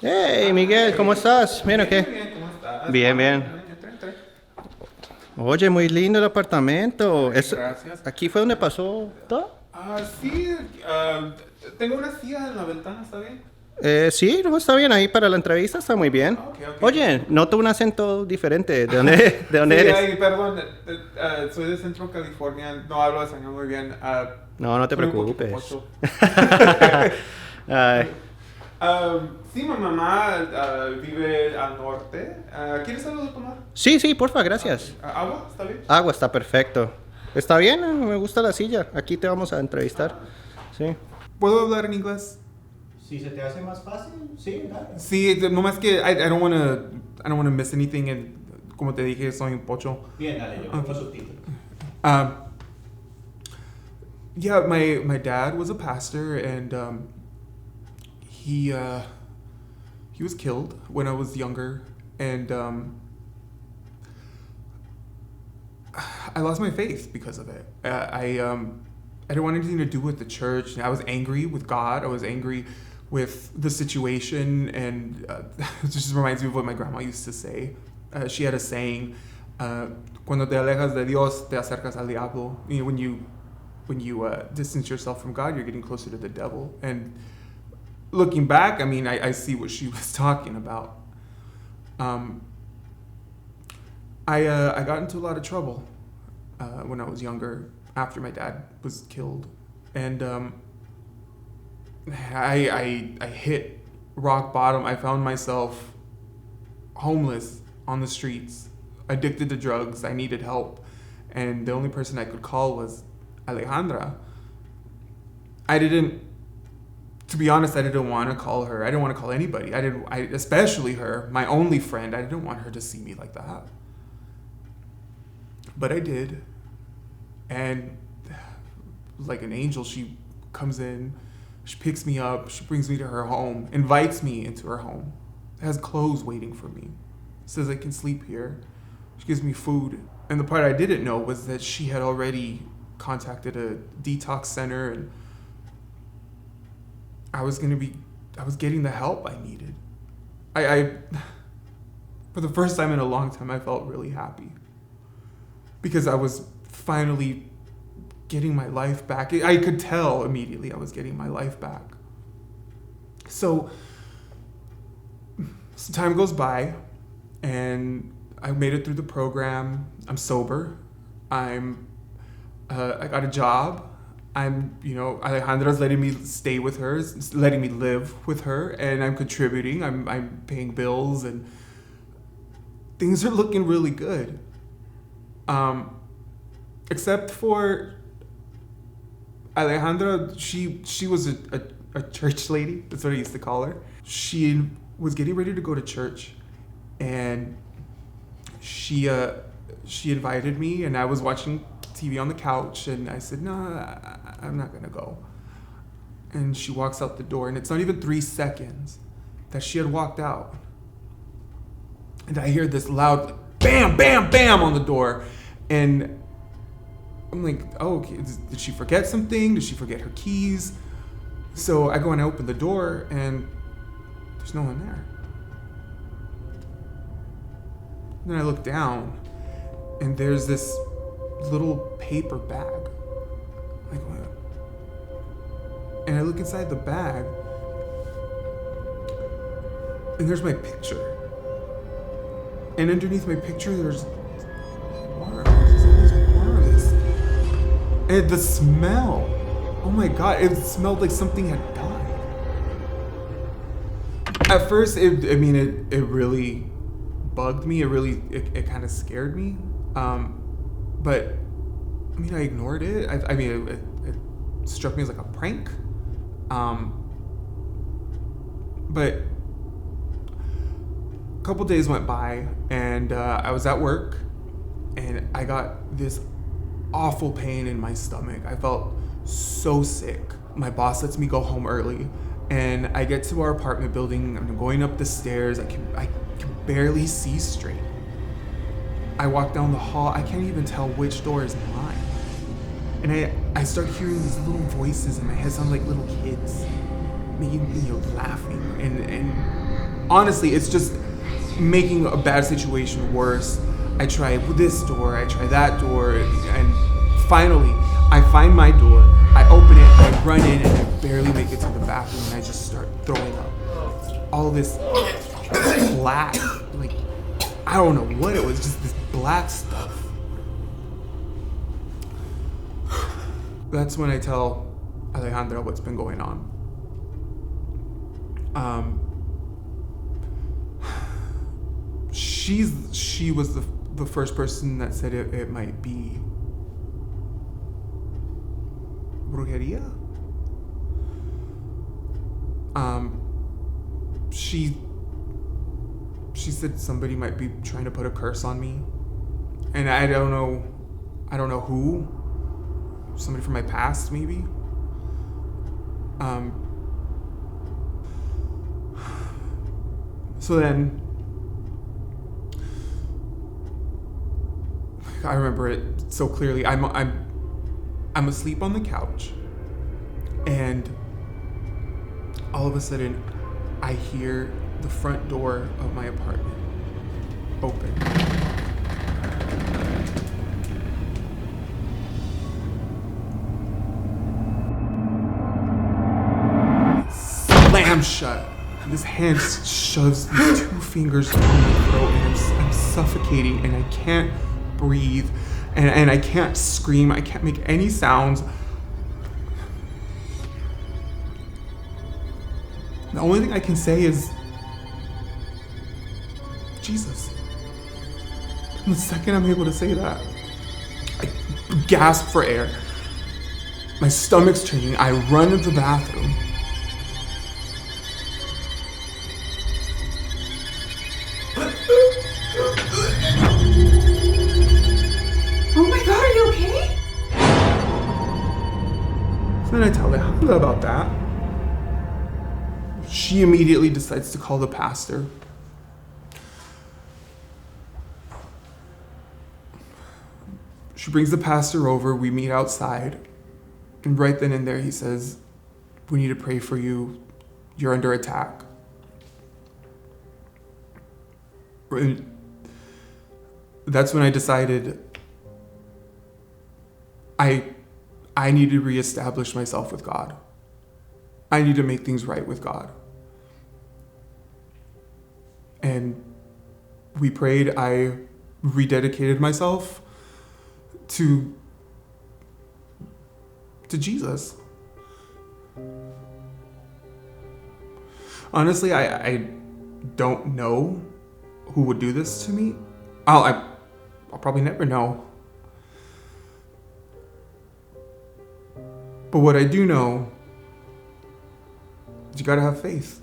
Hey, Miguel, ¿cómo estás? ¿Bien o qué? Bien, ¿cómo estás? Bien, bien. Entra. Oye, muy lindo el apartamento. Gracias. ¿Aquí fue donde pasó todo? Sí, tengo una silla en la ventana, ¿está bien? Sí, no, está bien ahí para la entrevista, está muy bien. Ok. Oye, noto un acento diferente. ¿De dónde Sí, eres? ay, perdón, soy de Centro California, no hablo español muy bien. No, no te Soy un poquito preocupes. pocho. Ay, Sí, mi mamá vive al norte. ¿Quieres algo de tomar? sí, porfa, gracias. ¿Agua? ¿Está bien? Agua está perfecto. Está bien, me gusta la silla. Aquí te vamos a entrevistar. Sí. ¿Puedo hablar en inglés? Si se te hace más fácil, sí, dale. Sí, nomás que I don't wanna miss anything, and como te dije, soy un pocho. Bien, dale, yo pongo subtítulos. Um, yeah, my dad was a pastor, and he was killed when I was younger, and I lost my faith because of it. I didn't want anything to do with the church. I was angry with God. I was angry with the situation, and it just reminds me of what my grandma used to say. She had a saying, "Cuando te alejas de Dios, te acercas al diablo." You know, when you distance yourself from God, you're getting closer to the devil. And looking back, I mean, I see what she was talking about. I got into a lot of trouble when I was younger, after my dad was killed, and I hit rock bottom. I found myself homeless on the streets, addicted to drugs. I needed help, and the only person I could call was Alejandra. To be honest, I didn't want to call her. I didn't want to call anybody. Especially her, my only friend. I didn't want her to see me like that. But I did. And like an angel, she comes in, she picks me up, she brings me to her home, invites me into her home, has clothes waiting for me, says I can sleep here. She gives me food. And the part I didn't know was that she had already contacted a detox center, and I was getting the help I needed. I for the first time in a long time, I felt really happy because I was finally getting my life back. I could tell immediately I was getting my life back. So some time goes by, and I made it through the program. I'm sober. I got a job. Alejandra's letting me stay with her, letting me live with her, and I'm contributing. I'm paying bills, and things are looking really good. Except for Alejandra, she was a church lady. That's what I used to call her. She was getting ready to go to church, and she invited me, and I was watching TV on the couch, and I said, "No, I'm not gonna go." And she walks out the door, and it's not even 3 seconds that she had walked out, and I hear this loud bam, bam, bam on the door, and I'm like, "Oh, okay, did she forget something? Did she forget her keys?" So I go and I open the door, and there's no one there. Then I look down, and there's this little paper bag. Like, what? And I look inside the bag, and there's my picture. And underneath my picture, there's worms. There's all these worms. And the smell. Oh my God, it smelled like something had died. At first, it really bugged me. It kind of scared me. But I ignored it. It struck me as like a prank. But a couple days went by, and I was at work, and I got this awful pain in my stomach. I felt so sick. My boss lets me go home early, and I get to our apartment building. I'm going up the stairs. I can barely see straight. I walk down the hall. I can't even tell which door is mine. And I start hearing these little voices in my head, sound like little kids, making me laughing. And honestly, it's just making a bad situation worse. I try this door, I try that door, and finally, I find my door, I open it, I run in, and I barely make it to the bathroom, and I just start throwing up. All this black, like, I don't know what it was, just this black stuff. That's when I tell Alejandra what's been going on. She was the first person that said it might be Brujeria. She said somebody might be trying to put a curse on me, and I don't know who. Somebody from my past, maybe. So then, I remember it so clearly. I'm asleep on the couch, and all of a sudden, I hear the front door of my apartment open. Slam shut. This hand shoves these 2 fingers down my throat, and I'm suffocating, and I can't breathe, and I can't scream. I can't make any sounds. The only thing I can say is, Jesus. And the second I'm able to say that, I gasp for air. My stomach's turning. I run into the bathroom. Oh my God, are you okay? So then I tell Alejandra about that. She immediately decides to call the pastor. She brings the pastor over, we meet outside, and right then and there he says, "We need to pray for you. You're under attack." And that's when I decided I need to reestablish myself with God. I need to make things right with God. And we prayed. I rededicated myself to Jesus. Honestly, I don't know who would do this to me. I'll probably never know. But what I do know is you gotta have faith.